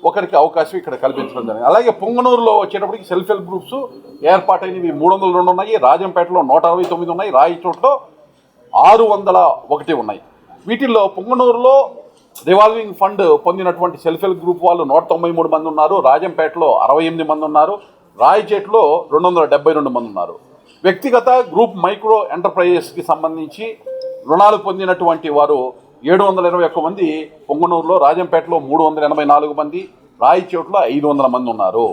ఒకరికి అవకాశం ఇక్కడ కల్పించడం జరిగింది. అలాగే పొంగనూరులో వచ్చేటప్పటికి సెల్ఫ్ హెల్ప్ గ్రూప్స్ ఏర్పాటైనవి 302 ఉన్నాయి. రాజంపేటలో 169 ఉన్నాయి. రాయచోట్లో 601 ఉన్నాయి. వీటిల్లో పొంగనూరులో రివాల్వింగ్ ఫండ్ పొందినటువంటి సెల్ఫ్ హెల్ప్ గ్రూప్ వాళ్ళు 193 మంది ఉన్నారు. రాజంపేటలో 68 మంది ఉన్నారు. రాయచేట్లో 272 మంది ఉన్నారు. వ్యక్తిగత గ్రూప్ మైక్రో ఎంటర్ప్రైజెస్కి సంబంధించి రుణాలు పొందినటువంటి వారు 721 మంది పొంగనూరులో, రాజంపేటలో 384 మంది, రాయచోట్లో 500 మంది ఉన్నారు.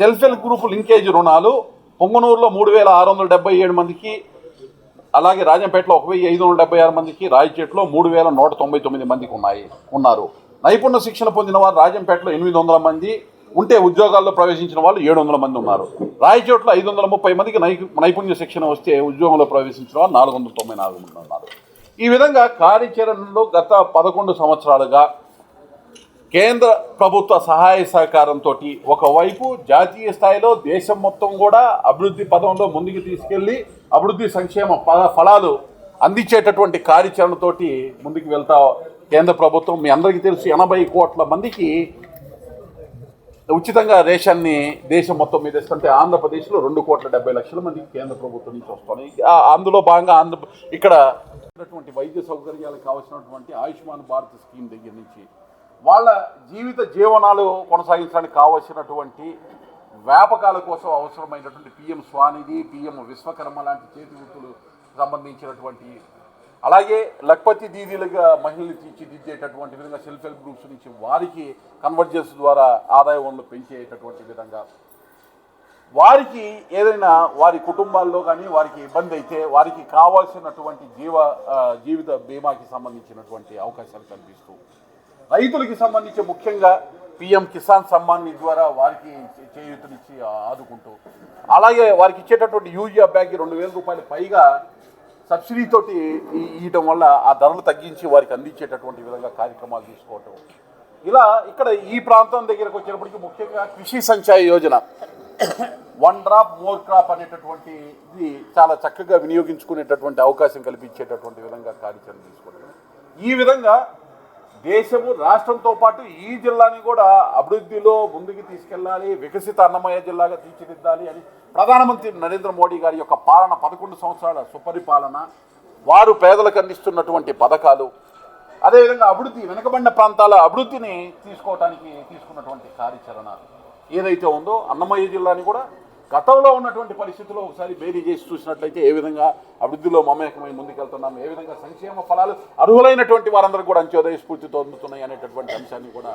సెల్ఫ్ హెల్ప్ గ్రూప్ లింకేజ్ రుణాలు పొంగనూరులో 3677 మందికి, అలాగే రాజంపేటలో 1576 మందికి, రాయచేట్లో 3199 మందికి ఉన్నారు. నైపుణ్య శిక్షణ పొందిన వారు రాజంపేటలో 800 మంది ఉంటే ఉద్యోగాల్లో ప్రవేశించిన వాళ్ళు 700 మంది ఉన్నారు. రాయచోట్లో 530 మందికి నైపుణ్య శిక్షణ వస్తే ఉద్యోగంలో ప్రవేశించిన వాళ్ళు 494 మంది ఉన్నారు. ఈ విధంగా కార్యాచరణలో గత 11 సంవత్సరాలుగా కేంద్ర ప్రభుత్వ సహాయ సహకారంతో ఒకవైపు జాతీయ స్థాయిలో దేశం మొత్తం కూడా అభివృద్ధి పదంలో ముందుకు తీసుకెళ్లి అభివృద్ధి సంక్షేమ ఫలాలు అందించేటటువంటి కార్యాచరణతోటి ముందుకు వెళ్తా కేంద్ర ప్రభుత్వం. మీ అందరికీ తెలుసు 80 కోట్ల మందికి ఉచితంగా రేషన్ని దేశం మొత్తం మీద ఇస్తుంటే ఆంధ్రప్రదేశ్లో 2,70,00,000 మందికి కేంద్ర ప్రభుత్వం నుంచి వస్తున్నాయి. అందులో భాగంగా ఇక్కడ వైద్య సౌకర్యాలకు కావాల్సినటువంటి ఆయుష్మాన్ భారత్ స్కీమ్ దగ్గర నుంచి వాళ్ళ జీవనాలు కొనసాగించడానికి కావలసినటువంటి వ్యాపకాల కోసం అవసరమైనటువంటి పిఎం స్వానిధి, పిఎం విశ్వకర్మ లాంటి చేతి వృత్తులు సంబంధించినటువంటి, అలాగే లక్పతి దీదీలుగా మహిళలు తీర్చిదిద్దేటటువంటి విధంగా సెల్ఫ్ హెల్ప్ గ్రూప్స్ నుంచి వారికి కన్వర్జెన్స్ ద్వారా ఆదాయ వనరులు పెంచేటటువంటి విధంగా వారికి ఏదైనా వారి కుటుంబాల్లో కానీ వారికి ఇబ్బంది అయితే వారికి కావాల్సినటువంటి జీవిత బీమాకి సంబంధించినటువంటి అవకాశాలు కల్పిస్తూ, రైతులకి సంబంధించి ముఖ్యంగా పిఎం కిసాన్ సమ్మాన్ నిధి ద్వారా వారికి చేయూతనిచ్చి ఆదుకుంటూ, అలాగే వారికి ఇచ్చేటటువంటి యూరియా బ్యాగ్ 2,000 రూపాయలు పైగా సబ్సిడీతోటి ఇవ్వటం వల్ల ఆ ధరలు తగ్గించి వారికి అందించేటటువంటి విధంగా కార్యక్రమాలు తీసుకోవటం. ఇలా ఇక్కడ ఈ ప్రాంతం దగ్గరకు వచ్చేటప్పటికి ముఖ్యంగా కృషి Sanchay Yojana, 1 drop more crop అనేటటువంటి ఇది చాలా చక్కగా వినియోగించుకునేటటువంటి అవకాశం కల్పించేటటువంటి విధంగా కార్యాచరణ తీసుకోవడం. ఈ విధంగా దేశము రాష్ట్రంతో పాటు ఈ జిల్లాని కూడా అభివృద్ధిలో ముందుకు తీసుకెళ్ళాలి, వికసిత అన్నమయ్య జిల్లాగా తీర్చిదిద్దాలి అని ప్రధానమంత్రి నరేంద్ర మోడీ గారి యొక్క పాలన, 11 సంవత్సరాల సుపరిపాలన, వారు పేదలకు అందిస్తున్నటువంటి పథకాలు, అదేవిధంగా అభివృద్ధి వెనుకబడిన ప్రాంతాల అభివృద్ధిని తీసుకోవడానికి తీసుకున్నటువంటి కార్యాచరణ ఏదైతే ఉందో అన్నమయ్య జిల్లాని కూడా గతంలో ఉన్నటువంటి పరిస్థితుల్లో ఒకసారి బేరీ చేసి చూసినట్లయితే ఏ విధంగా అభివృద్ధిలో మమేకమై ముందుకెళ్తున్నాం, ఏ విధంగా సంక్షేమ ఫలాలు అర్హులైనటువంటి వారందరూ కూడా అంత్యోదయ స్ఫూర్తితో అందుతున్నాయి అనేటటువంటి అంశాన్ని కూడా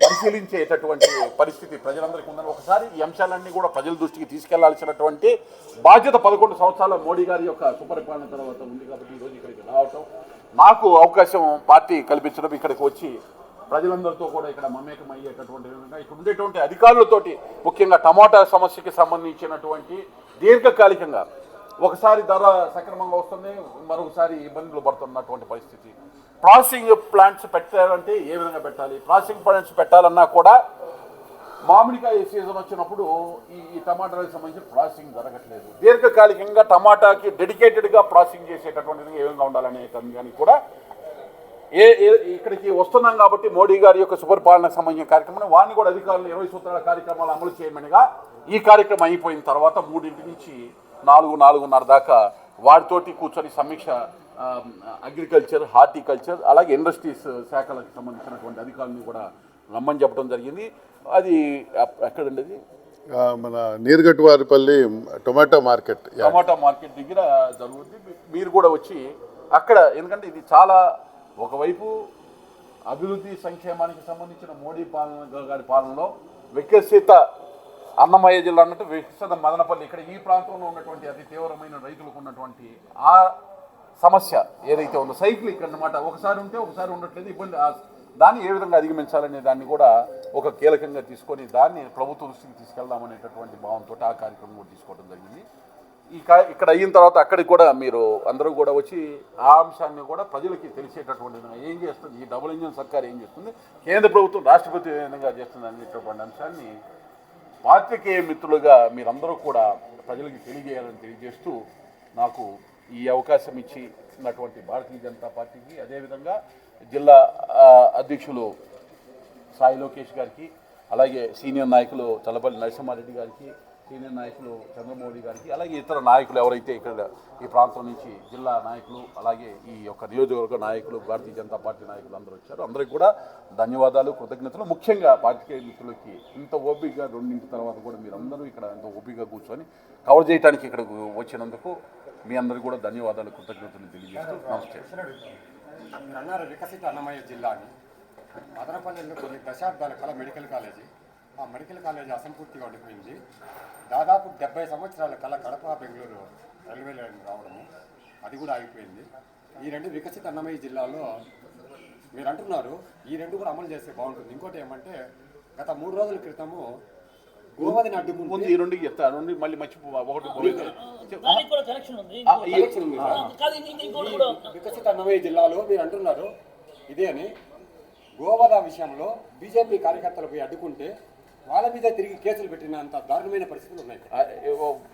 పరిశీలించేటటువంటి పరిస్థితి ప్రజలందరికీ ఉందని ఒకసారి ఈ అంశాలన్నీ కూడా ప్రజల దృష్టికి తీసుకెళ్లాల్సినటువంటి బాధ్యత 11 సంవత్సరాల మోడీ గారి యొక్క సుపరిపాలన తర్వాత ఉంది. కాబట్టి ఈరోజు ఇక్కడికి రావటం, నాకు అవకాశం పార్టీ కల్పించడం, ఇక్కడికి వచ్చి ప్రజలందరితో కూడా ఇక్కడ మమేకం అయ్యేటటువంటి విధంగా ఇక్కడ ఉండేటువంటి అధికారులతోటి ముఖ్యంగా టమాటా సమస్యకి సంబంధించినటువంటి దీర్ఘకాలికంగా ఒకసారి ధర సక్రమంగా వస్తుంది, మరొకసారి ఇబ్బందులు పడుతున్నటువంటి పరిస్థితి. ప్రాసెసింగ్ ప్లాంట్స్ పెట్టాలంటే ఏ విధంగా పెట్టాలి, ప్రాసెసింగ్ ప్లాంట్స్ పెట్టాలన్నా కూడా మామిడికాయ సీజన్ వచ్చినప్పుడు ఈ టమాటాలకు సంబంధించి ప్రాసెసింగ్ జరగట్లేదు. దీర్ఘకాలికంగా టమాటాకి డెడికేటెడ్గా ప్రాసెసింగ్ చేసేటటువంటి విధంగా ఏ విధంగా ఉండాలనే దానికి కూడా ఇక్కడికి వస్తున్నాం కాబట్టి మోడీ గారి యొక్క సుపరిపాలనకు సంబంధించిన కార్యక్రమం వారిని కూడా అధికారులు 20 సూత్రాల కార్యక్రమాలు అమలు చేయమనిగా ఈ కార్యక్రమం అయిపోయిన తర్వాత 3 నుంచి 4-4:30 దాకా వారితోటి కూర్చొని సమీక్ష, అగ్రికల్చర్, హార్టికల్చర్, అలాగే ఇండస్ట్రీస్ శాఖలకు సంబంధించినటువంటి అధికారులను కూడా రమ్మని చెప్పడం జరిగింది. అది ఎక్కడండి? అది మన నీరుగట్టువారిపల్లి టొమాటో మార్కెట్ దగ్గర జరుగుతుంది. మీరు కూడా వచ్చి అక్కడ, ఎందుకంటే ఇది చాలా ఒకవైపు అభివృద్ధి సంక్షేమానికి సంబంధించిన మోడీ గారి పాలనలో వికసిత అన్నమయ్య జిల్లా అన్నట్టు వికసిత మదనపల్లి ఇక్కడ ఈ ప్రాంతంలో ఉన్నటువంటి అతి తీవ్రమైన రైతులకు ఉన్నటువంటి ఆ సమస్య ఏదైతే ఉందో సైకిల్ ఇక్కడ అన్నమాట ఒకసారి ఉంటే ఒకసారి ఉండట్లేదు ఇబ్బంది దాన్ని ఏ విధంగా అధిగమించాలనే దాన్ని కూడా ఒక కీలకంగా తీసుకొని దాన్ని ప్రభుత్వ దృష్టికి తీసుకెళ్దామనేటటువంటి భావంతో ఆ కార్యక్రమం కూడా తీసుకోవడం జరిగింది. ఇక్కడ అయిన తర్వాత అక్కడికి కూడా మీరు అందరూ కూడా వచ్చి ఆ అంశాన్ని కూడా ప్రజలకి తెలిసేటటువంటి విధంగా ఏం చేస్తుంది ఈ డబుల్ ఇంజిన్ సర్కార్ ఏం చేస్తుంది, కేంద్ర ప్రభుత్వం రాష్ట్రపతి ఏ విధంగా చేస్తుంది అనేటటువంటి అంశాన్ని పాత్రికేయ మిత్రులుగా మీరందరూ కూడా ప్రజలకి తెలియజేయాలని తెలియజేస్తూ నాకు ఈ అవకాశం ఇచ్చినటువంటి భారతీయ జనతా పార్టీకి అదేవిధంగా జిల్లా అధ్యక్షులు సాయి లోకేష్ గారికి అలాగే సీనియర్ నాయకులు చల్లపల్లి నరసింహారెడ్డి గారికి సీనియర్ నాయకులు చంద్రమౌళి గారికి అలాగే ఇతర నాయకులు ఎవరైతే ఇక్కడ ఈ ప్రాంతం నుంచి జిల్లా నాయకులు అలాగే ఈ యొక్క నియోజకవర్గ నాయకులు భారతీయ జనతా పార్టీ నాయకులు అందరూ వచ్చారు. అందరికీ కూడా ధన్యవాదాలు కృతజ్ఞతలు. ముఖ్యంగా పార్టీ మిత్రులకి ఇంత ఓపికగా రెండింటి తర్వాత కూడా మీరందరూ ఇక్కడ ఇంత ఓపికగా కూర్చొని కవర్ చేయడానికి ఇక్కడికి వచ్చినందుకు మీ అందరికీ కూడా ధన్యవాదాలు కృతజ్ఞతలు తెలియజేస్తూ నమస్తే. అన్నారు వికసిత అన్నమయ్య జిల్లాని మదనపల్లిలో కొన్ని దశాబ్దాల కల మెడికల్ కాలేజీ ఆ మెడికల్ కాలేజీ అసంపూర్తిగా ఉండిపోయింది. దాదాపు 70 సంవత్సరాల కల కడప బెంగళూరు రైల్వే లైన్ రావడము అది కూడా ఆగిపోయింది. ఈ రెండు వికసిత అన్నమయ్య జిల్లాలో మీరు అంటున్నారు ఈ రెండు కూడా అమలు చేస్తే బాగుంటుంది. ఇంకోటి ఏమంటే గత 3 రోజుల క్రితము గోవదిని అడ్డుకుంటుంది. ఈ రెండుకి చెప్తా రెండు మళ్ళీ మర్చిపో ఒకటి వికసిత అన్నమయ్య జిల్లాలో మీరు అంటున్నారు ఇదే అని గోవదా విషయంలో బీజేపీ కార్యకర్తలపై అడ్డుకుంటే వాళ్ళ మీద తిరిగి కేసులు పెట్టినంత దారుణమైన పరిస్థితులు ఉన్నాయి.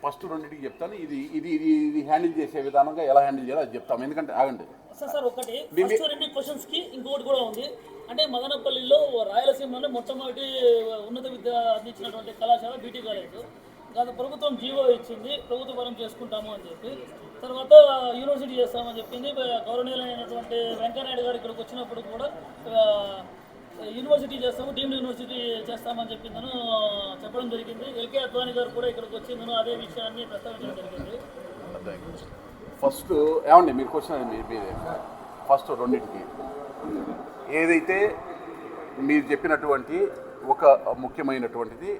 ఫస్ట్ రెండింటికి చెప్తాను. ఇది ఇది ఇది ఇది హ్యాండిల్ చేసే విధానంగా ఎలా హ్యాండిల్ చేయాలో అది చెప్తాం. ఎందుకంటే ఆగండి సార్ ఒకటి ఫస్ట్ రెండు క్వశ్చన్స్ కి ఇంకొకటి కూడా ఉంది. అంటే మదనపల్లిలో రాయలసీమలో మొట్టమొదటి ఉన్నత విద్య అందించినటువంటి కళాశాల బీటీ కాలేజ్ గత ప్రభుత్వం జీవో ఇచ్చింది ప్రభుత్వ పరం చేసుకుంటాము అని చెప్పి తర్వాత యూనివర్సిటీ చేస్తామని చెప్పింది. గౌరవనీయులైనటువంటి వెంకయ్యనాయుడు గారు ఇక్కడికి వచ్చినప్పుడు కూడా యూనివర్సిటీ చేస్తాము డీమ్డ్ యూనివర్సిటీ చేస్తామని చెప్పిందను చెప్పడం జరిగింది. ఎల్కే అద్వానీ గారు కూడా ఇక్కడికి వచ్చిందను అదే విషయాన్ని ప్రస్తావించడం జరిగింది. ఫస్ట్ ఏమండి మీరు క్వశ్చన్ మీరే ఫస్ట్ రెండింటికి ఏదైతే మీరు చెప్పినటువంటి ఒక ముఖ్యమైనటువంటిది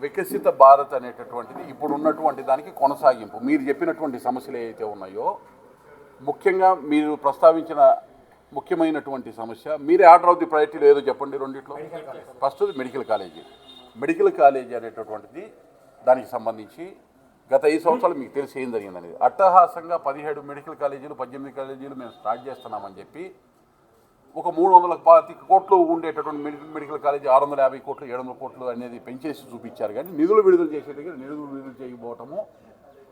వికసిత భారత్ అనేటటువంటిది ఇప్పుడు ఉన్నటువంటి దానికి కొనసాగింపు. మీరు చెప్పినటువంటి సమస్యలు ఏవైతే ఉన్నాయో ముఖ్యంగా మీరు ప్రస్తావించిన ముఖ్యమైనటువంటి సమస్య మీరే ఆర్డర్ ఆఫ్ ది ప్రయారిటీలో ఏదో చెప్పండి రెండిట్లో. ఫస్ట్ మెడికల్ కాలేజీ అనేటటువంటిది దానికి సంబంధించి గత 5 సంవత్సరాలు మీకు తెలిసి ఏం జరిగిందనేది అట్టహాసంగా 17 మెడికల్ కాలేజీలు 18 కాలేజీలు మేము స్టార్ట్ చేస్తున్నామని చెప్పి ఒక 320 కోట్లు ఉండేటటువంటి మెడికల్ కాలేజీ 650 కోట్లు 700 కోట్లు అనేది పెంచేసి చూపించారు. కానీ నిధులు విడుదల చేసే దగ్గర నిధులు విడుదల చేయకపోవటము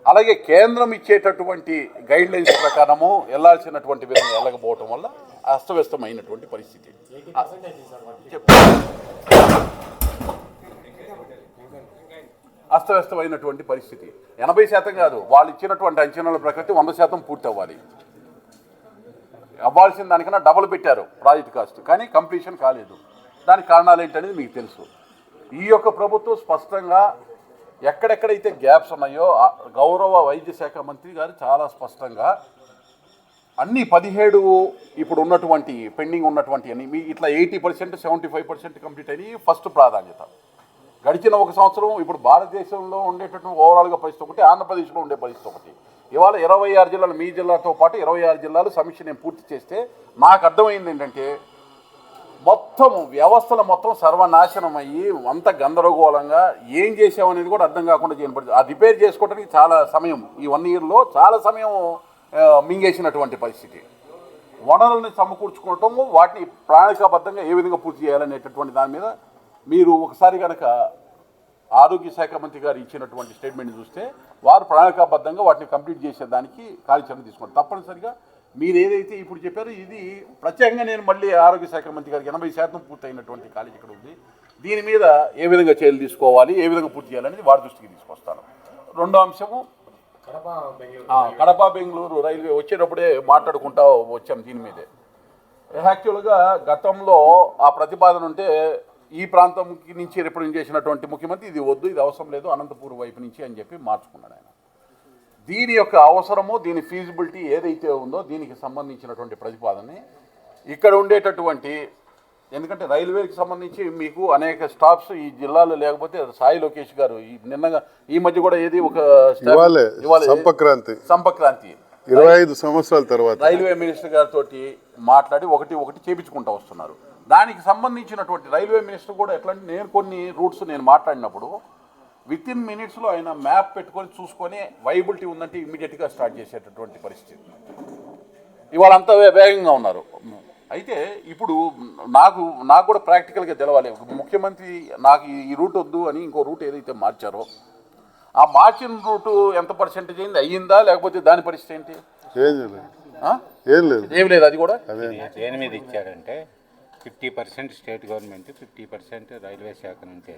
అలాగే కేంద్రం ఇచ్చేటటువంటి గైడ్ లైన్స్ ప్రకారము వెళ్లాల్సినటువంటి విధంగా వెళ్ళకపోవటం వల్ల అస్తవ్యస్తమైనటువంటి పరిస్థితి. అస్తవ్యస్తమైనటువంటి పరిస్థితి 80% కాదు వాళ్ళు ఇచ్చినటువంటి అంచనాల ప్రకారం 100% పూర్తి అవ్వాలి. అవ్వాల్సిన దానికన్నా డబుల్ పెట్టారు ప్రాజెక్ట్ కాస్ట్ కానీ కంప్లీషన్ కాలేదు. దానికి కారణాలు ఏంటనేది మీకు తెలుసు. ఈ యొక్క ప్రభుత్వం స్పష్టంగా ఎక్కడెక్కడైతే గ్యాప్స్ ఉన్నాయో గౌరవ వైద్య శాఖ మంత్రి గారు చాలా స్పష్టంగా అన్ని 17 ఇప్పుడు ఉన్నటువంటి పెండింగ్ ఉన్నటువంటి అన్ని మీ ఇట్లా 80% 75% కంప్లీట్ అయినాయి. ఫస్ట్ ప్రాధాన్యత గడిచిన 1 సంవత్సరం ఇప్పుడు భారతదేశంలో ఉండేటటువంటి ఓవరాల్గా పరిస్థితి ఒకటి, ఆంధ్రప్రదేశ్లో ఉండే పరిస్థితి ఒకటి. ఇవాళ 26 జిల్లాలు మీ జిల్లాతో పాటు 26 జిల్లాలు సమీక్ష నేను పూర్తి చేస్తే నాకు అర్థమైంది ఏంటంటే మొత్తం వ్యవస్థలు మొత్తం సర్వనాశనం అయ్యి అంత గందరగోళంగా ఏం చేసామనేది కూడా అర్థం కాకుండా చేయబడింది. ఆ రిపేర్ చేసుకోవడానికి చాలా సమయం ఈ 1 ఇయర్లో చాలా సమయం మింగేసినటువంటి పరిస్థితి. వనరుల్ని సమకూర్చుకోవటము వాటిని ప్రణాళికాబద్ధంగా ఏ విధంగా పూర్తి చేయాలనేటటువంటి దాని మీద మీరు ఒకసారి కనుక ఆరోగ్య శాఖ మంత్రి గారు ఇచ్చినటువంటి స్టేట్మెంట్ చూస్తే వారు ప్రణాళికాబద్ధంగా వాటిని కంప్లీట్ చేసేదానికి కార్యాచరణ తీసుకుంటారు. తప్పనిసరిగా మీరు ఏదైతే ఇప్పుడు చెప్పారో ఇది ప్రత్యేకంగా నేను మళ్ళీ ఆరోగ్య శాఖ మంత్రి గారికి 80% పూర్తయినటువంటి కాలేజ్ ఇక్కడ ఉంది. దీని మీద ఏ విధంగా చర్యలు తీసుకోవాలి ఏ విధంగా పూర్తి చేయాలనేది వారి దృష్టికి తీసుకొస్తాను. రెండో అంశము కడప బెంగళూరు రైల్వే వచ్చేటప్పుడే మాట్లాడుకుంటా వచ్చాం దీని మీదే. యాక్చువల్గా గతంలో ఆ ప్రతిపాదన ఉంటే ఈ ప్రాంతం నుంచి రిప్రజెంట్ చేసినటువంటి ముఖ్యమంత్రి ఇది వద్దు ఇది అవసరం లేదు అనంతపూర్ వైపు నుంచి అని చెప్పి మార్చుకున్నాడు ఆయన. దీని యొక్క అవసరము దీని ఫీజిబిలిటీ ఏదైతే ఉందో దీనికి సంబంధించినటువంటి ప్రతిపాదనని ఇక్కడ ఉండేటటువంటి ఎందుకంటే రైల్వేకి సంబంధించి మీకు అనేక స్టాప్స్ ఈ జిల్లాలో లేకపోతే సాయి లోకేష్ గారు ఈ మధ్య కూడా ఏది ఒక ఇవాళ సంపక్రాంతి 25 సంవత్సరాల తర్వాత రైల్వే మినిస్టర్ గారితో మాట్లాడి ఒకటి చేపించుకుంటూ వస్తున్నారు. దానికి సంబంధించినటువంటి రైల్వే మినిస్టర్ కూడా ఎట్లా అంటే నేను కొన్ని రూట్స్ నేను మాట్లాడినప్పుడు వితిన్ మినిట్స్లో ఆయన మ్యాప్ పెట్టుకొని చూసుకొని వైబిలిటీ ఉందంటే ఇమ్మీడియట్గా స్టార్ట్ చేసేటటువంటి పరిస్థితి. ఇవాళ అంతా వేగంగా ఉన్నారు. అయితే ఇప్పుడు నాకు కూడా ప్రాక్టికల్గా తెలవాలి. ముఖ్యమంత్రి నాకు ఈ రూట్ వద్దు అని ఇంకో రూట్ ఏదైతే మార్చారో ఆ మార్చిన రూటు ఎంత పర్సెంటేజ్ అయ్యిందా లేకపోతే దాని పరిస్థితి ఏంటి? ఏం లేదు. అది కూడా దేని మీద ఇచ్చారంటే 50% స్టేట్ గవర్నమెంట్, 50% రైల్వే శాఖ నుంచి.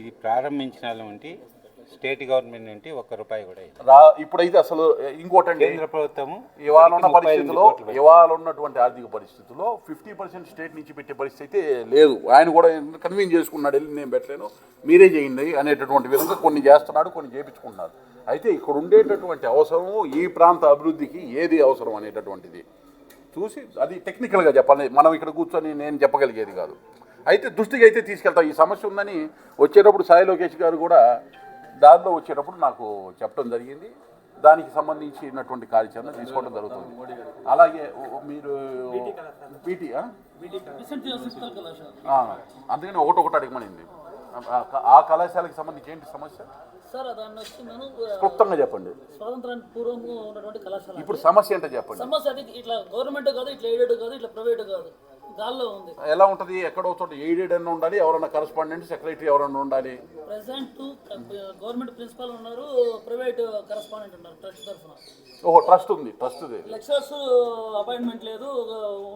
ఇది ప్రారంభించిన నుండి స్టేట్ గవర్నమెంట్ నుండి ₹1 కూడా ఇప్పుడైతే అసలు ఇంకోటండి, కేంద్ర ప్రభుత్వము ఇవాళ ఉన్న పరిస్థితుల్లో ఇవాళ ఉన్నటువంటి ఆర్థిక పరిస్థితుల్లో 50% స్టేట్ నుంచి పెట్టే పరిస్థితి అయితే లేదు. ఆయన కూడా కన్విన్స్ చేసుకున్నాడు, వెళ్ళి నేను పెట్టలేను మీరే చేయండి అనేటటువంటి విధంగా కొన్ని చేస్తున్నాడు, కొన్ని చేయించుకుంటున్నారు. అయితే ఇక్కడ ఉండేటటువంటి అవసరం ఈ ప్రాంత అభివృద్ధికి ఏది అవసరం అనేటటువంటిది చూసి అది టెక్నికల్గా చెప్పాలి. మనం ఇక్కడ కూర్చొని నేను చెప్పగలిగేది కాదు. అయితే దృష్టికి అయితే తీసుకెళ్తాం. ఈ సమస్య ఉందని వచ్చేటప్పుడు సాయి లోకేష్ గారు కూడా దారిలో వచ్చేటప్పుడు నాకు చెప్పడం జరిగింది. దానికి సంబంధించినటువంటి కార్యాచరణ తీసుకోవడం జరుగుతుంది. అలాగే మీరు అందుకని ఒకటి అడగమనింది. ఆ కళాశాలకు సంబంధించి ఏంటి సమస్య సార్? దాన్ని వచ్చి నేను క్లుప్తంగా చెప్పండి. స్వాతంత్రానికి పూర్వం ఉన్నటువంటి కళాశాల. ఇప్పుడు సమస్య ఏంటో చెప్పండి. సమస్య అది ఇట్లా గవర్నమెంట్ కాదు, ఇట్లా ఎయిడెడ్ కాదు, ఇట్లా ప్రైవేట్ కాదు, గాల్లో ఉంది. ఎలా ఉంటుంది? ఎక్కడో చోట ఎయిడెడ్ అన్న ఉండాలి, ఎవరన్నా కరస్పాండెంట్ సెక్రటరీ ఎవరన్నా ఉండాలి. ప్రెసెంట్ గవర్నమెంట్ ప్రిన్సిపల్ ఉన్నారు, ప్రైవేట్ కరస్పాండెంట్ ఉన్నారు ట్రస్ట్ తరఫున. ఓహో, ట్రస్ట్ ఉంది. లెక్చరర్స్ అపాయింట్మెంట్ లేదు,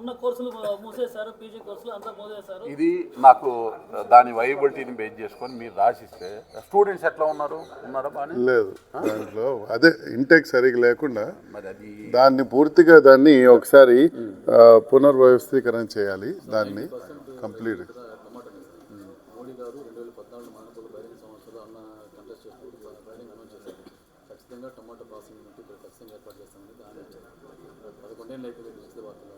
ఉన్న కోర్సులు మూసేశారు, పీజీ కోర్సులు అంతా మూసేశారు. ఇది నాకు దాని వైబిలిటీని బేస్ చేసుకొని మీరు రాసిస్తే స్టూడెంట్స్ ఎట్లా ఉన్నారా? బాగా లేదు. దాంట్లో అదే ఇంటెక్ సరిగ్గా లేకుండా మరి అది దాన్ని పూర్తిగా ఒకసారి పునర్వ్యవస్థీకరణ చేయాలి. దాన్ని కంప్లీట్ మోడీ గారు 2014 మానవుల బహిరంగ సమావేశంలో అన్న కంటెస్ట్ చేస్తూ బహిరంగ అనౌన్స్ చేశారు. ఖచ్చితంగా టమాటా ప్రాసెసింగ్ నుండి ఇక్కడ ఖచ్చితంగా ఏర్పాటు చేస్తామని దాని 11 ఏళ్ళు అయితే విజిత వార్తలు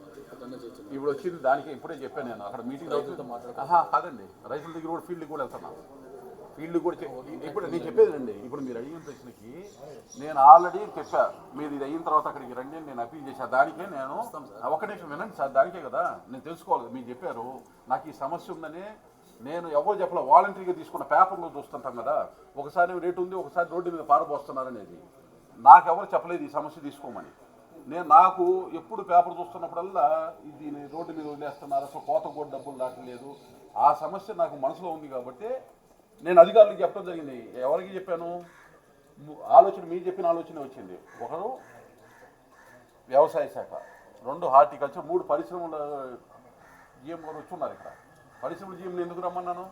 ఇప్పుడు వచ్చింది. దానికి ఇప్పుడే చెప్పాను నేను అక్కడ మీటింగ్ రైతులతో కాదండి, రైతుల దగ్గర కూడా ఫీల్డ్ కూడా వెళ్తున్నాను. ఫీల్డ్ కూడా ఇప్పుడు నేను చెప్పేది అండి, ఇప్పుడు మీరు అడిగిన ప్రశ్నకి నేను ఆల్రెడీ చెప్పా, మీరు ఇది అయిన తర్వాత అక్కడికి రండి అని నేను అప్పీల్ చేశాను. దానికే నేను ఒక నిమిషం వినండి సార్, దానికే కదా నేను తెలుసుకోవాలి. మీరు చెప్పారు నాకు ఈ సమస్య ఉందని, నేను ఎవరు చెప్పలే, వాలంటరీగా తీసుకున్న పేపర్లో చూస్తుంటాం కదా, ఒకసారి రేటు ఉంది, ఒకసారి రోడ్డు మీద పారబోస్తున్నారనేది. నాకెవరు చెప్పలేదు ఈ సమస్య తీసుకోమని. నాకు ఎప్పుడు పేపర్ చూస్తున్నప్పుడల్లా దీన్ని రోడ్డు మీద వదిలేస్తున్నారు, అసలు కోత కూడా డబ్బులు దాటలేదు. ఆ సమస్య నాకు మనసులో ఉంది కాబట్టి నేను అధికారులకు చెప్పడం జరిగింది. ఎవరికి చెప్పాను? ఆలోచన మీరు చెప్పిన ఆలోచన వచ్చింది. ఒకరు వ్యవసాయ శాఖ, 2 హార్టికల్చర్, 3 పరిశ్రమల జీఎం గారు వచ్చున్నారు. ఇక్కడ పరిశ్రమల జీఎంని ఎందుకు రమ్మన్నాను?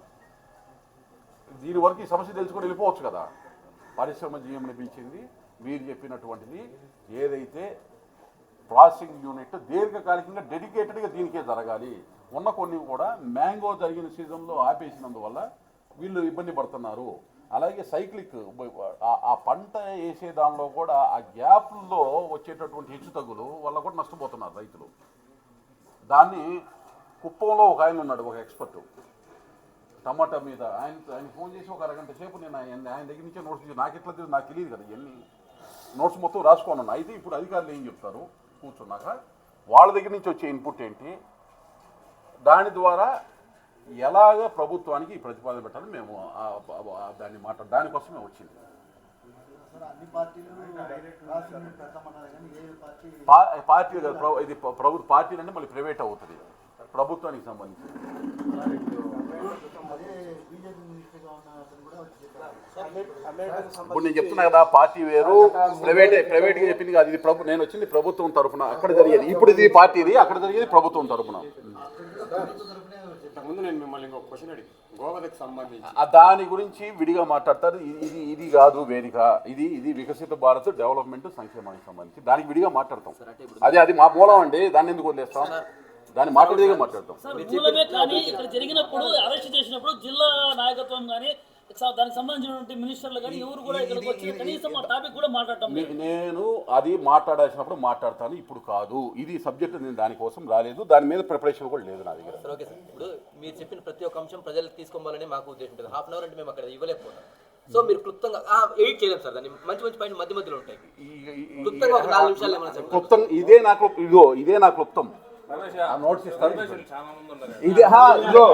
దీని వరకు ఈ సమస్య తెలుసుకొని వెళ్ళిపోవచ్చు కదా. పరిశ్రమ జీఎంని పిలిచింది. మీరు చెప్పినటువంటిది ఏదైతే ప్రాసెసింగ్ యూనిట్ దీర్ఘకాలికంగా డెడికేటెడ్గా దీనికే జరగాలి. ఉన్న కొన్ని కూడా మ్యాంగో జరిగిన సీజన్లో ఆపేసినందువల్ల వీళ్ళు ఇబ్బంది పడుతున్నారు. అలాగే సైక్లిక్ ఆ పంట వేసే దానిలో కూడా ఆ గ్యాప్లో వచ్చేటటువంటి హెచ్చుతగ్గులు వల్ల కూడా నష్టపోతున్నారు రైతులు. దాన్ని కుప్పంలో ఒక ఆయన ఉన్నాడు, ఒక ఎక్స్పర్ట్ టమాటా మీద. ఆయన ఫోన్ చేసి ఒక అరగంట సేపు నేను ఆయన దగ్గర నుంచే నోట్స్ తీసి, నాకు ఎట్లా నాకు తెలియదు కదా, ఇవన్నీ నోట్స్ మొత్తం రాసుకోనున్నా. అయితే ఇప్పుడు అధికారులు ఏం చెప్తారు కూర్చున్నాక, వాళ్ళ దగ్గర నుంచి వచ్చే ఇన్పుట్ ఏంటి, దాని ద్వారా ఎలాగ ప్రభుత్వానికి ప్రతిపాదన పెట్టాలని మేము దాన్ని దానికోసమే వచ్చింది. పార్టీ ఇది ప్రభుత్వ పార్టీలు అంటే మళ్ళీ ప్రైవేట్ అవుతుంది, ప్రభుత్వానికి సంబంధించి. ఇప్పుడు నేను చెప్తున్నా కదా, పార్టీ వేరు, ప్రైవేట్గా చెప్పింది కాదు. ఇది నేను వచ్చింది ప్రభుత్వం తరఫున, అక్కడ జరిగేది. ఇప్పుడు ఇది పార్టీది, అక్కడ జరిగేది ప్రభుత్వం తరఫున. ముందు నేను మిమ్మల్ని ఇంకొక క్వశ్చన్ అడిగి, గోవధకు సంబంధించి దాని గురించి విడిగా మాట్లాడతారు. ఇది కాదు వేదిక, ఇది వికసిత భారత్ డెవలప్మెంట్ సంక్షేమానికి సంబంధించి దానికి విడిగా మాట్లాడతాం. అది మా మూలం అండి, దాన్ని ఎందుకు వదిలేస్తాం? దాన్ని మాట్లాడేదిగా మాట్లాడతాం. మూలమే కానీ ఇక్కడ జరిగినప్పుడు అరెస్ట్ చేసినప్పుడు జిల్లా నాయకత్వం కానీ దానికి సంబంధించినటువంటి మినిస్టర్లు కానీ ఎవరు కూడా ఇక్కడికి వచ్చి కనీసం ఆ టాపిక్ కూడా మాట్లాడటం లేదు. నేను అది మాట్లాడాల్సినప్పుడు మాట్లాడతాను, ఇప్పుడు కాదు. ఇది సబ్జెక్ట్, నేను దానికోసం రాలేదు, దాని మీద ప్రిపరేషన్ కూడా లేదు నా దగ్గర. సార్ ఓకే సార్, ఇప్పుడు మీరు చెప్పిన ప్రతి ఒక్క అంశం ప్రజలకు తీసుకోవాలని మాకు ఉద్దేశం ఉంటుంది. హాఫ్ అన్ అవర్ అంటే మేము అక్కడ ఇవ్వలేకపోతాం. సో మీరు క్లుప్తంగా ఎడిట్ చేయలేము సార్, దాన్ని మంచి మంచి పాయింట్ మధ్యలో ఉంటాయి. క్లుప్తంగా ఒక 4 నిమిషాలు ఏమైనా చెప్పండి. క్లుప్తం ఇదే నా క్లుప్తం. నోట్స్ ఇస్తాను. ఇదే ఇదిగో